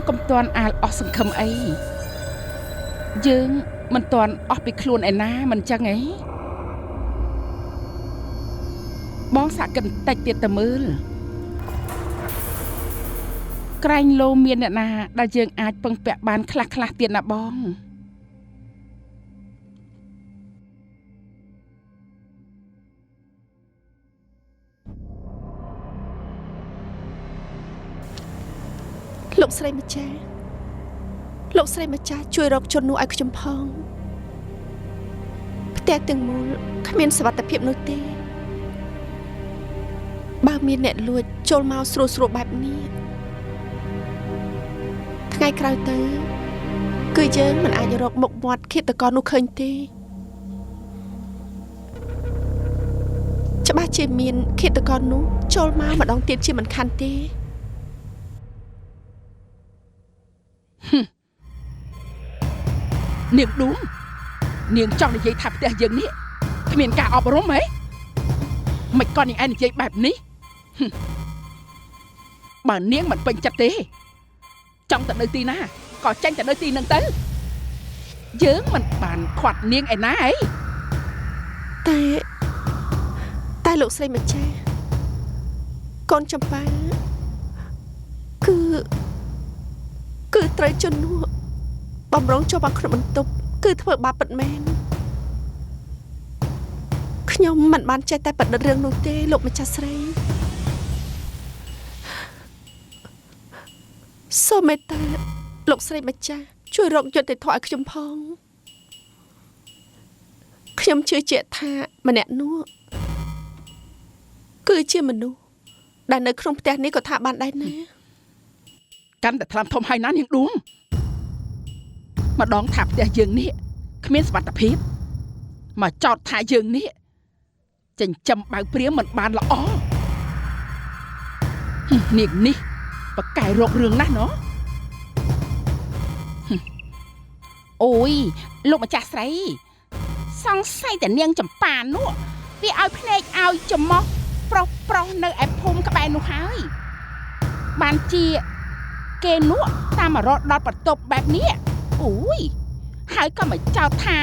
កំតាន់អាលអស់សង្ឃឹមអីយើងមិនតាន់អស់ពីខ្លួនឯណាមិនចឹងអីបងសាក់កិនតិចទៀតតែមើលក្រែងលោមានអ្នកណាដែលយើងអាចពឹងពាក់បានខ្លះទៀតណាបងលោកស្រីម្ចាស់ជួយរកជននោះឲ្យខ្ញុំផងផ្ទះទាំងមូលគ្មានសុវត្ថិភាពនោះទេបើមានអ្នកលួចចូលមកស្រួលបែបនេះថ្ងៃក្រោយទៅគឺយើងមិនអាចរកមុខមាត់ឃាតករនោះឃើញទេច្បាស់ជាមានឃាតករនោះចូលមកម្ដងទៀតជាមិនខានទេនាងឌួងនាងចង់និយាយថាផ្ទះយើងនេះគ្មានការអប់រំហ៎មិនក៏នាងឯងនិយាយបែបនេះបើនាងមិនពេញចិត្តទេចង់ទៅនៅទីណាក៏ចេញទៅនៅទីនឹងទៅយើងមិនបានខាត់នាងឯណាអីតែលោកស្រីម្ចាស់កូនចម្ប៉ាគឺត្រូវជននោះបំរុងចូលមកក្នុងបន្ទប់គឺធ្វើបាបពិតមែនខ្ញុំមិនបានចេះតែបដិទ្ធរឿងនោះទេលោកម្ចាស់ស្រីសូមមេត្តាលោកស្រីម្ចាស់ជួយរកយុត្តិធម៌ឲ្យខ្ញុំផងខ្ញុំជឿជាក់ថាម្នាក់នោះគឺជាមនុស្សដែលនៅក្នុងផ្ទះនេះក៏ថាបានដែរណាកាន់តែថ្លាមធំហើយណានាងឌួងម្ដងថាផ្ទះយើងនេះគ្មានសុវត្ថិភាពមកចោទថាយើងនេះចិញ្ចឹមបើព្រាមមិនបានល្អនាងនេះបកកែរោគរឿងណាស់ណោះអូយលោកម្ចាស់ស្រីសង្ស័យតែនាងចម្ប៉ានោះវាឲ្យភ្នែកឲ្យច្រមុះប្រុសនៅឯភូមិក្បែរនោះហើយបានជាគេនោះតាមមករត់ដល់បន្ទប់បែបនេះអូយហើយក៏មកចោទថា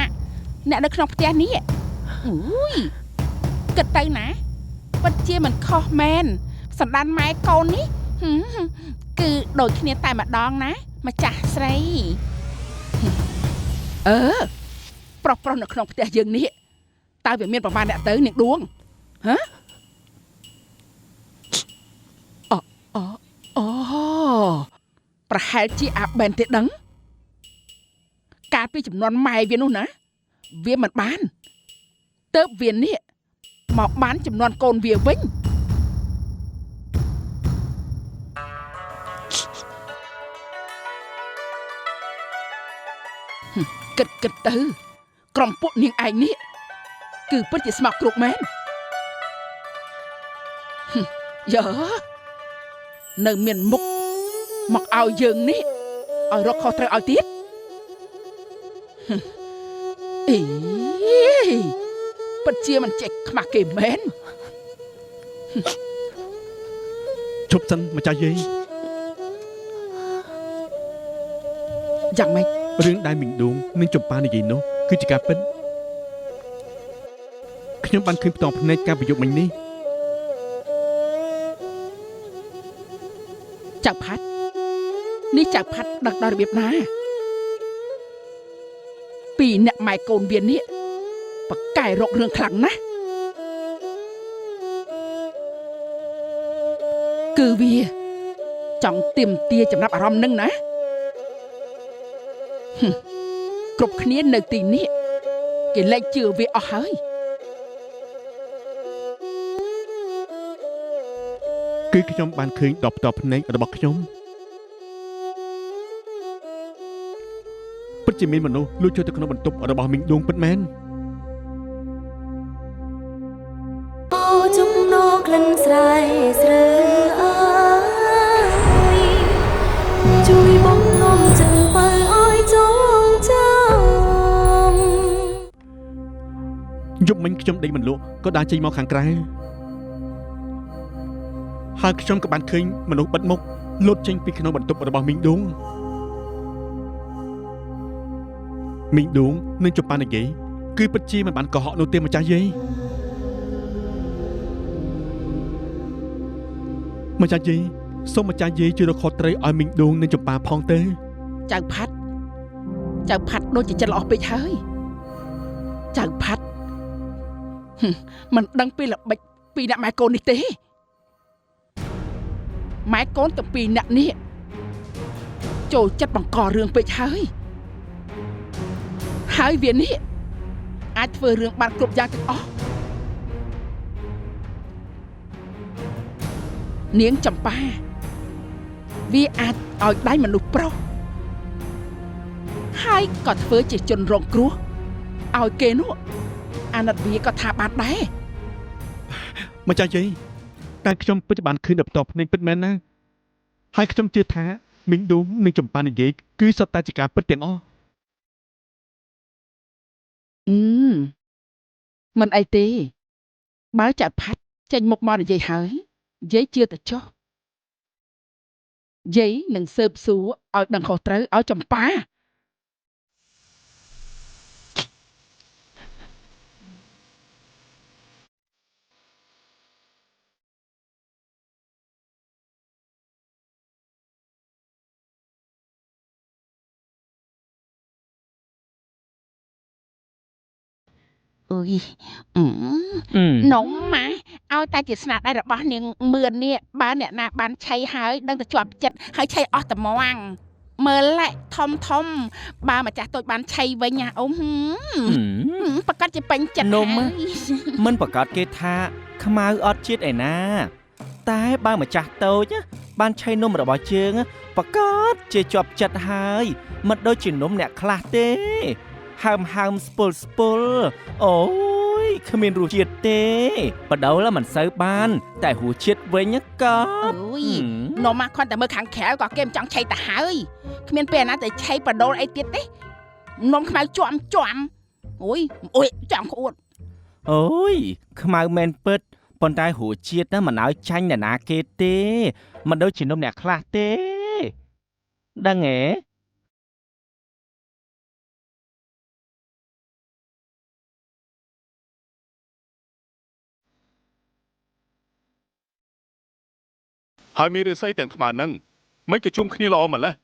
អ្នកនៅក្នុងផ្ទះនេះអូយគិតទៅណាពិតជាមិនខុសមែនសណ្ដានម៉ែកូននេះគឺដូចគ្នាតែម្ដងណាម្ចាស់ស្រីប្រុសនៅក្នុងផ្ទះយើងនេះតើវាមានប្រមាណអ្នកទៅនាងឌួងហ៎អូប្រហែលជាអាបែនទេដឹងកាលពីចំនួនម៉ែវានោះណាវាមិនបានទៅវានេះមកបានចំនួនកូនវាវិញគិតទៅក្រុមពួកនាងឯងនេះគឺពិតជាស្មោកគ្រោកមែនយើនៅមានមុខមកឲ្យយើងនេះឲ្យរកខុសត្រូវឲ្យទៀតអីពិតជាមិនចេះខ្មាស់គេមែនជប់សិនម្ចាស់យាយយ៉ាងម៉េចរឿងដែលមីងឌួងនិងចម្ប៉ានិយាយនោះគឺជាការពិតខ្ញុំបានឃើញផ្ទាល់ភ្នែកការប្រយុទ្ធមិញនេះចៅផាត់នេះចៅផាត់ដឹកដល់របៀបណាពីអ្នកម៉ែកូនវានេះបកកែរករឿងខ្លាំងណាស់គឺវាចង់ទាមទារចំណាប់អារម្មណ៍នឹងណាគ្រប់គ្នានៅទីនេះគេលែងជឿវាអស់ហើយគឺខ្ញុំបានឃើញដល់ផ្ទាល់ភ្នែករបស់ខ្ញុំពិតជាមានមនុស្សលួចចូលទៅក្នុងបន្ទប់របស់មីងឌួងពិតមែនអូជំនោក្លិនស្រែស្រើអើយជួយបងនំចឹងបើអើយចងចាំយប់មិញខ្ញុំដេកមិនលក់ក៏ដើរចេញមកខាងក្រៅហើយខ្ញុំក៏បានឃើញមនុស្សបិទមុខ លោតចេញពីក្នុងបន្ទប់របស់មីងឌួងមីងឌួងនិងចម្ប៉ានិយាយគឺពិតជាមិនបានកុហកនោះទេម្ចាស់យាយម្ចាស់យាយសូមម្ចាស់យាយជួយរកខុសត្រូវឲ្យមីងឌួងនិងចម្ប៉ាផងទៅចៅផាត់ដូចជាចិត្តល្អពេកហើយចៅផាត់មិនដឹងពីល្បិចពីអ្នកម៉ែកូននេះទេម៉ែកូនទាំងពីរអ្នកនេះចូលចិត្តបង្ករឿងពេកហើយវានេះអាចធ្វើរឿងបានគ្រប់យ៉ាងទាំងអស់នាងចម្ប៉ាវាអាចឲ្យដៃមនុស្សប្រុសហើយក៏ធ្វើជាជនរងគ្រោះឲ្យគេនោះអាណិតវាក៏ថាបានដែរម្ចាស់យាយតែខ្ញុំពិតជាបានឃើញដល់ផ្ទាល់ភ្នែកពិតមែនណាហើយខ្ញុំជឿថាមីងឌួងនិងចម្ប៉ានិយាយគឺសុទ្ធតែជាការពិតទាំងអស់មិនអីទេបើចាក់ផាត់ចេញមុខមកនិយាយហើយយាយជឿតែចុះយាយនឹងស៊ើបសួរឲ្យដឹងខុសត្រូវឲ្យចម្ប៉ាអើយនំម៉ាឲ្យតែជាស្នាដៃរបស់នាងមឿននេះបើអ្នកណាបានឆៃហើយដឹងតែជាប់ចិត្តហើយឆៃអស់ត្មងមើលឡែធំបើម្ចាស់តូចបានឆៃវិញណាអ៊ំប្រកាសជាពេញចិត្តនំមិនប្រកាសគេថាខ្មៅអត់ជាតិឯណាតែបើម្ចាស់តូចបានឆៃនំរបស់ជើងប្រកាសជាជាប់ចិត្តហើយមិនដូចជានំអ្នកខ្លះទេហើមស្ពុលអូយគ្មានរសជាតិទេបដូរមិនសូវបានតែរសជាតិវិញក៏អូយនំមកគ្រាន់តែមើលខាងក្រៅក៏គេមិនចង់ឆៃទៅហើយគ្មានពេលណាទៅឆៃបដូរអីទៀតទេនំខ្មៅជាំអូយចង់ក្អួតអូយខ្មៅមែនពិតប៉ុន្តែរសជាតិមិនឲ្យចាញ់អ្នកណាគេទេមិនដូចជានំអ្នកខ្លះទេដឹងហ៎ហើយមានឫស្សីទាំងថ្មហ្នឹងមិនក៏ជុំគ្នាល្អម្ល៉េះ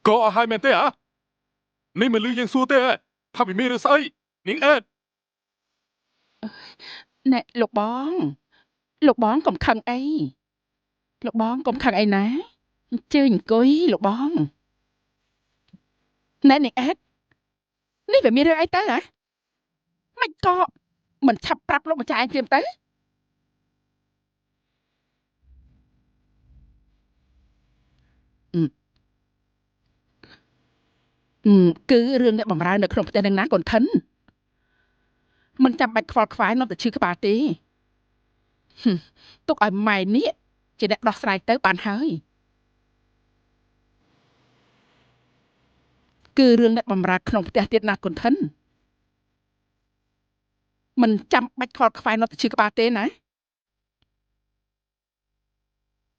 ក៏អស់ហើយមែនទេហ៎នេះមិនលឺយើងសួរទេថាវាមានឫស្សីនាងអេតណែលោកបងកុំខឹងអីលោកបងកុំខឹងអីណាអញ្ជើញអង្គុយលោកបងណែនាងអេតនេះវាមានរឿងអីទៅហ៎មិនក៏មិនឆាប់ប្រាប់លោកម្ចាស់ឯងព្រាមទៅគឺរឿងអ្នកបំរើនៅក្នុងផ្ទះនឹងណាកូនថិនមិនចាំបាច់ខ្វល់ខ្វាយនាំតែឈឺក្បាលទេទុកឲ្យម៉ែនេះជាអ្នកដោះស្រាយទៅបានហើយគឺរឿងអ្នកបំរើក្នុងផ្ទះទៀតណាកូនថិនមិនចាំបាច់ខ្វល់ខ្វាយនាំតែឈឺក្បាលទេណា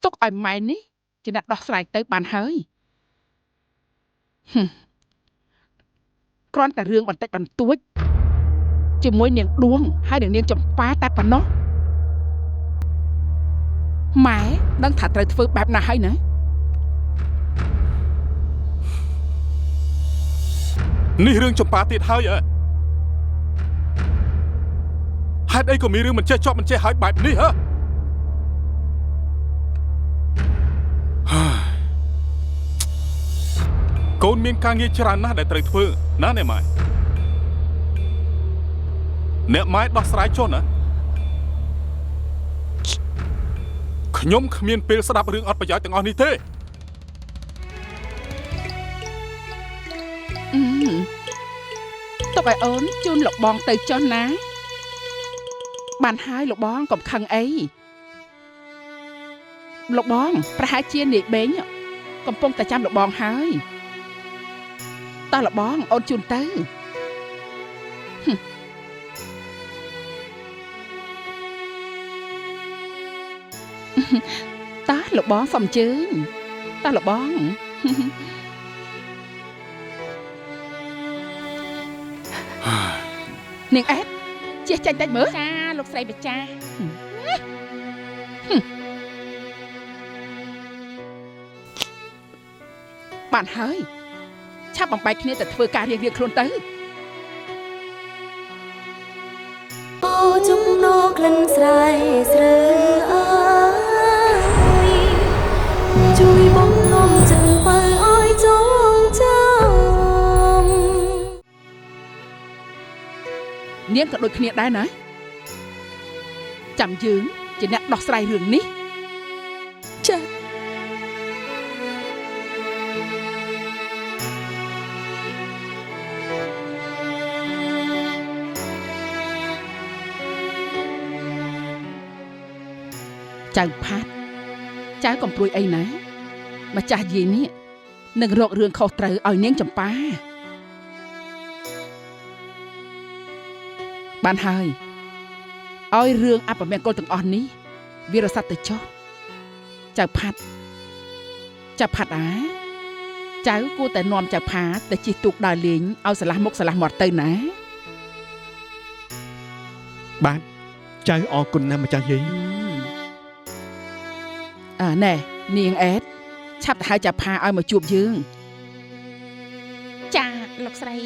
ទុកឲ្យម៉ែនេះជាអ្នកដោះស្រាយទៅបានហើយគ្រាន់តែរឿងបន្តិចបន្តួចជាមួយនាងដួងហើយនឹងនាងចម្ប៉ាតែប៉ុណ្ណោះម៉ែដឹងថាត្រូវធ្វើបែបណាហើយណានេះរឿងចម្ប៉ាទៀតហើយហេតុអីក៏មានរឿងមិនចេះចប់មិនចេះហើយបែបនេះហ៎កូនមានការងារច្រើនណាស់ដែលត្រូវធ្វើណាអ្នកម៉ែដោះស្រាយចុះណាខ្ញុំគ្មានពេលស្ដាប់រឿងអត់ប្រយោជន៍ទាំងអស់នេះទេទុកឲ្យអូនជូនលោកបងទៅចុះណាបានហើយលោកបងកុំខឹងអីលោកបងប្រហែលជានាយបេងកំពុងតែចាំលោកបងហើយក តោះលបងអូនជូនទៅតោះលបងសុំអញ្ជើញតោះលបងនាងអេតជិះចាញ់តិចមើលចាលោកស្រីបច្ចាបានហើយឆាប់បំបែកគ្នាទៅធ្វើការរៀងៗខ្លួនទៅ អូជំនរក្លិនស្រែស្រើអើយជួយបងនំចឹងបើអើយចងចាំ នាងក៏ដូចគ្នាដែរណាចាំយើងជាអ្នកដោះស្រាយរឿងនេះ ចា៎ ចៅផាត់ចៅកំព្រួយអីណាម្ចាស់យាយនេះនឹងរករឿងខុសត្រូវឲ្យនាងចម្ប៉ាបានហើយឲ្យរឿងអពមង្គលទាំងអស់នេះវារសាត់ទៅចុះចៅផាត់អាចៅគួរតែនាំចៅផាត់ទៅជិះទូកដើរលេងឲ្យឆ្លាស់មុខឆ្លាស់មាត់ទៅណា បាទចៅអរគុណណាស់ម្ចាស់យាយ ណែនាងអេតឆាប់ទៅហៅចៅផាឲ្យមកជួបយើងចាលោកស្រី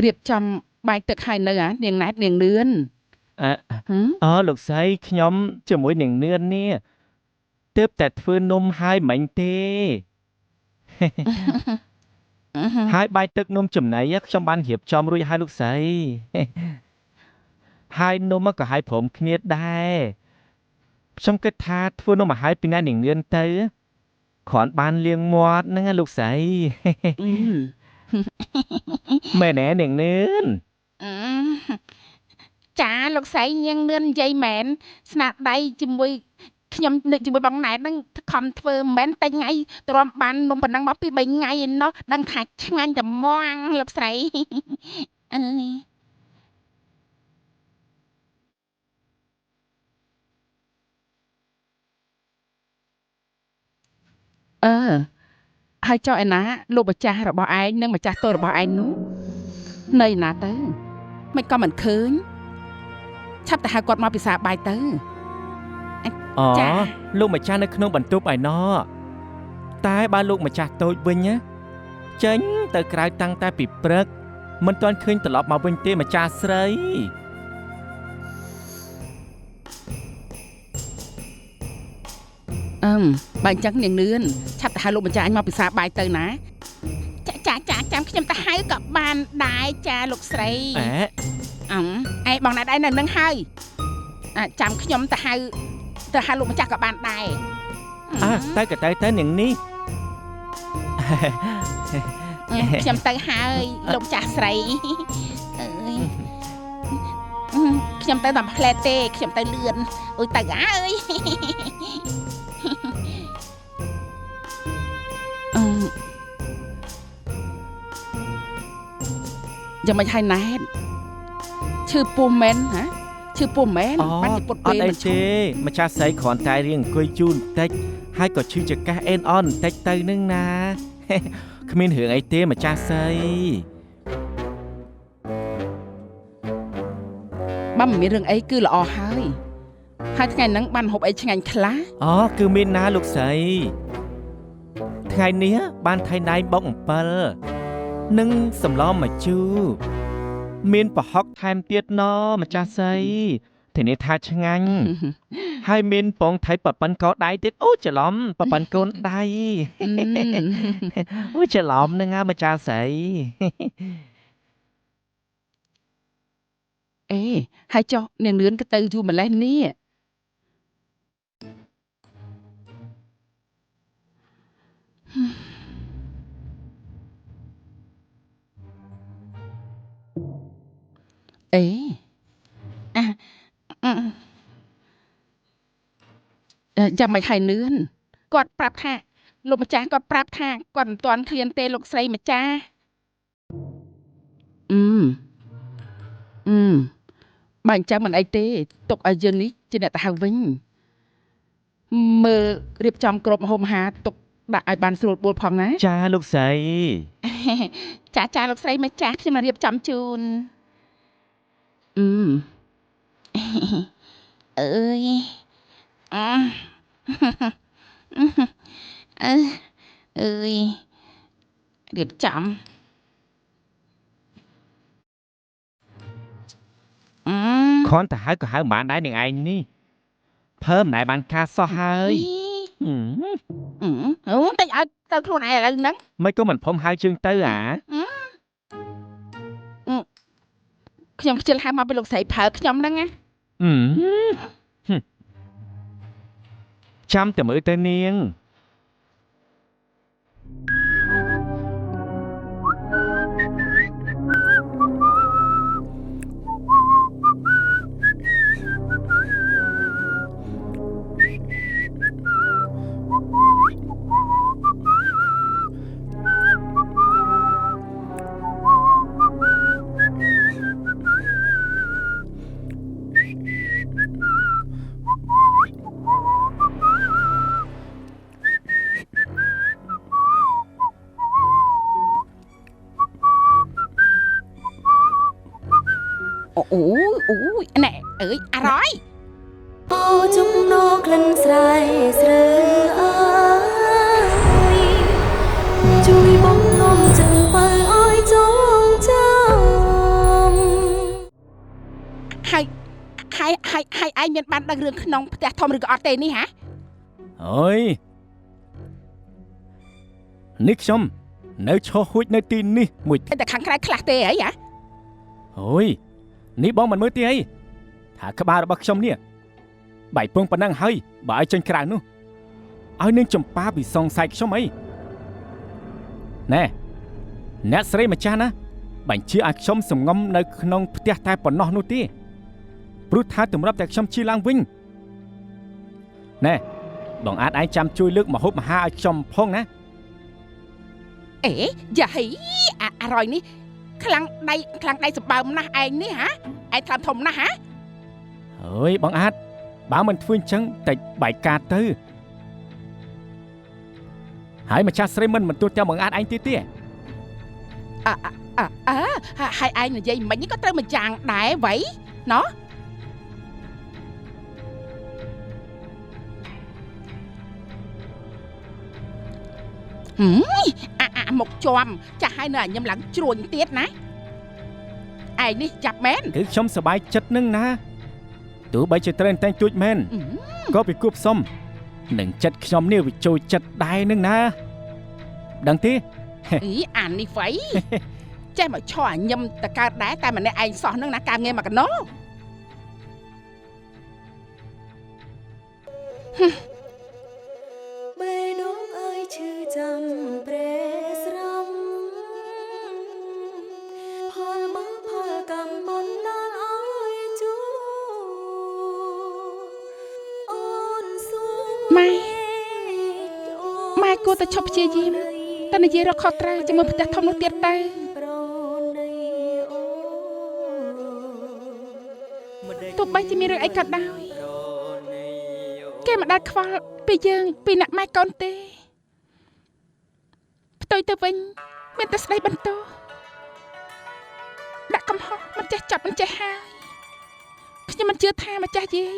រៀបចំបាយទឹកឲ្យនៅនាងណែតនាងលឿន អូលោកស្រីខ្ញុំជាមួយនឹងនឿននេះទើបតែធ្វើនំហើយមិញទេ ហើយបាយទឹកនំចំណីខ្ញុំបានរៀបចំរួចហើយលោកស្រី ហើយនំក៏ហើយព្រមគ្នាដែរខ្ញុំគិតថាធ្វើនំអាហារពីណានាងនឿនទៅគ្រាន់បានលាងមាត់ហ្នឹងលោកស្រី មែនទេនាងនឿន ចាលោកស្រីនាងលឿននិយាយមែនស្នាដៃជាមួយខ្ញុំនឹកជាមួយបងណែតហ្នឹងខំធ្វើមិនមែនតែថ្ងៃទ្រាំបាននំប៉ុណ្ណឹងមកពី3ថ្ងៃឯណោះដឹងថាឆ្ងាញ់តែម៉ងលោកស្រីហើយចុះឯណាលោកម្ចាស់របស់ឯងនិងម្ចាស់តូចរបស់ឯងនោះនៅឯណាទៅមិនក៏មិនឃើញឆាប់ទៅហៅគាត់មកពិសាបាយទៅ អូលោកម្ចាស់នៅក្នុងបន្ទប់ឯណោះតែបើលោកម្ចាស់តូចវិញណាចេញទៅក្រៅតាំងតែពីព្រឹកមិនទាន់ឃើញត្រឡប់មកវិញទេម្ចាស់ស្រីបើអញ្ចឹងនាងលឿនឆាប់ទៅហៅលោកម្ចាស់អញមកពិសាបាយទៅណាចាចាំខ្ញុំទៅហៅក៏បានដែរចាលោកស្រីអេបងណែតឯងនៅនឹងហើយចាំខ្ញុំទៅហៅលោកម្ចាស់ក៏បានដែរតែក៏ទៅនាងនេះ ខ្ញុំទៅហើយលោកម្ចាស់ស្រីអើយខ្ញុំទៅដល់ផ្លែទេខ្ញុំទៅលឿនអូយទៅអើយយ៉ាងមិនហើយណែតឈឺពោះមែនហ៎ឈឺពោះមែនបាត់ជាពុតពេលមិនឈឺទេម្ចាស់ស្រីគ្រាន់តែរៀងអង្គុយជូនបន្តិចហើយក៏ឈឺចកាសអេនអនបន្តិចទៅនឹងណា គ្មានរឿងអីទេម្ចាស់ស្រីបើមិនមានរឿងអីគឺល្អហើយថ្ងៃហ្នឹងបានហូបអីឆ្ងាញ់ខ្លះគឺមានណាលោកស្រីថ្ងៃនេះបានថៃណៃបុកអំពិលនិងសម្លម្ជូរមានប្រហុកថែមទៀតណម្ចាស់ស្រីធានាថាឆ្ងាញ់ហើយមានពងថៃប៉ប៉ិនកោដៃទៀតអូច្រឡំប៉ប៉ិនកូនដៃអូច្រឡំនឹងម្ចាស់ស្រីហើយចុះនាងលឿនក៏ទៅយូរម្លេះនេះ អេចាំមិនហើយនឿនគាត់ប្រាប់ថាលោកម្ចាស់គាត់ប្រាប់ថាគាត់មិនទាន់ឃ្លានទេលោកស្រីម្ចាស់បើអញ្ចឹងមិនអីទេទុកឲ្យយើងនេះជាអ្នកទៅហៅវិញមើលរៀបចំគ្រប់ម្ហូបអាហារទុកដាក់ឲ្យបានស្រួលបួលផងណា ចាលោកស្រី ចាលោកស្រីម្ចាស់ខ្ញុំមករៀបចំជូនអើយរៀបចំខនទៅហៅក៏ហៅមិនបានដែរនឹងឯងនេះភើមិនដែលបានការសោះហើយតិចឲ្យទៅខ្លួនឯងឥឡូវហ្នឹង មិនក៏មិនភុំហៅជើងទៅអា ខ្ញុំខ្ជិលហៅមកពីលោកស្រីផើខ្ញុំហ្នឹងណា ចាំតែមើលទៅនាង អូណែអើយអរ៉យ អូចំណងក្លិនស្រែស្រើអើយជួយបងនំចឹងបើអើយចងចាំហើយឯងមានបានដឹងរឿងក្នុងផ្ទះធំឬក៏អត់ទេនេះហ៎ អើយនេះខ្ញុំនៅឈរហួចនៅទីនេះមួយ តែខាងក្រៅខ្លះទេអីហ៎ អូយនេះបងមិនមើលទេអីថាក្បាលរបស់ខ្ញុំនេះបែកពងប៉ុណ្ណឹងហើយបើឲ្យចេញក្រៅនោះឲ្យនឹងចម្ប៉ាពីសងសាយខ្ញុំអីណែអ្នកស្រីម្ចាស់ណាបញ្ជាឲ្យខ្ញុំសំងំនៅក្នុងផ្ទះតែប៉ុណ្ណោះនោះទេព្រោះថាតម្រាប់តែខ្ញុំជិះឡើងវិញណែបងអាចឯងចាំជួយលើកម្ហូបអាហារឲ្យខ្ញុំផងណា អេយ៉ាហីអរ៉យនេះខ្លាំងដៃសម្បើមណាស់ឯងនេះហ៎ឯងថ្លៃធំណាស់ហ៎ អើយបងអាចបើមិនធ្វើអញ្ចឹងតិចបែកការទៅហើយម្ចាស់ស្រីមិនទទួលតាមបងអាចឯងទៀតទេ ហើយឯងនិយាយមិញនេះក៏ត្រូវមួយយ៉ាងដែរវ៉ៃណោះមកជាប់ចាស់ហើយនៅញឹមឡើងជ្រួញទៀតណាឯងនេះចាប់មែន គឺខ្ញុំសប្បាយចិត្តនឹងណាទោះបីជាត្រេនតែងទួចមែនក៏ពីគួបផ្សំនឹងចិត្តខ្ញុំនេះវាចូលចិត្តដែរនឹងណាដឹងទេ អីអាននេះវ៉ៃចេះមកឈរញឹមតកើតដែរតែម្នាក់ឯងសោះនឹងណាការងារមកកណោ បេះដូងអើយឈឺចាំប្រេស្រំផលមកផលកំបំណល់អើយជួអូនសួរម៉ែគួរតែឈប់ព្យាយាមតែនិយាយរកខុសត្រូវជាមួយផ្ទះធំនោះទៀតទៅទោះបីជាមានរឿងអីក៏ដោយគេមិនដែលខ្វល់ពីយើងពីអ្នកម៉ែកូនទេផ្ទុយទៅវិញមានតែស្ដីបន្ទោសដាក់កំហុសមិនចេះចាប់មិនចេះហើយខ្ញុំមិនជឿថាម្ចាស់យាយ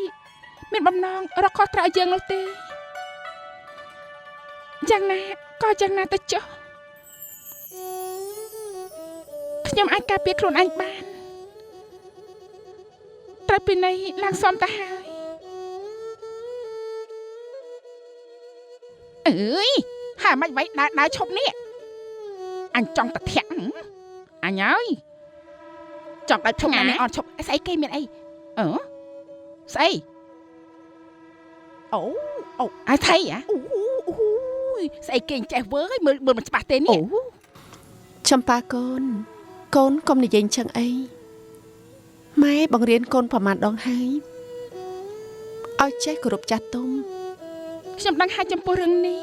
មានបំណងរកខុសត្រូវយើងនោះទេយ៉ាងណាក៏យ៉ាងណាទៅចុះខ្ញុំអាចការពារខ្លួនឯងបានត្រូវពីនៃឡើងសំទៅហើយអើយហាមិនໄວដើរឈប់នេះអញចង់តែធាក់អញហើយចង់ដល់ឈប់នេះអត់ឈប់ស្អីគេមានអីស្អីអូអាថៃអូស្អីគេចេះវើយមើលមិនច្បាស់ទេនេះ ចំប៉ាកូនកូនកុំនិយាយអញ្ចឹងអី ម៉ែបង្រៀនកូនប្រមាណដងហើយឲ្យចេះគោរពចាស់ទុំ ខ្ញុំដឹងហើយចំពោះរឿងនេះ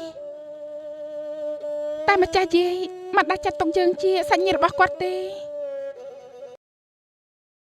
តែម្ចាស់យាយមិនដាច់ចិត្តទុកយើងជាសាច់ញាតិរបស់គាត់ទេ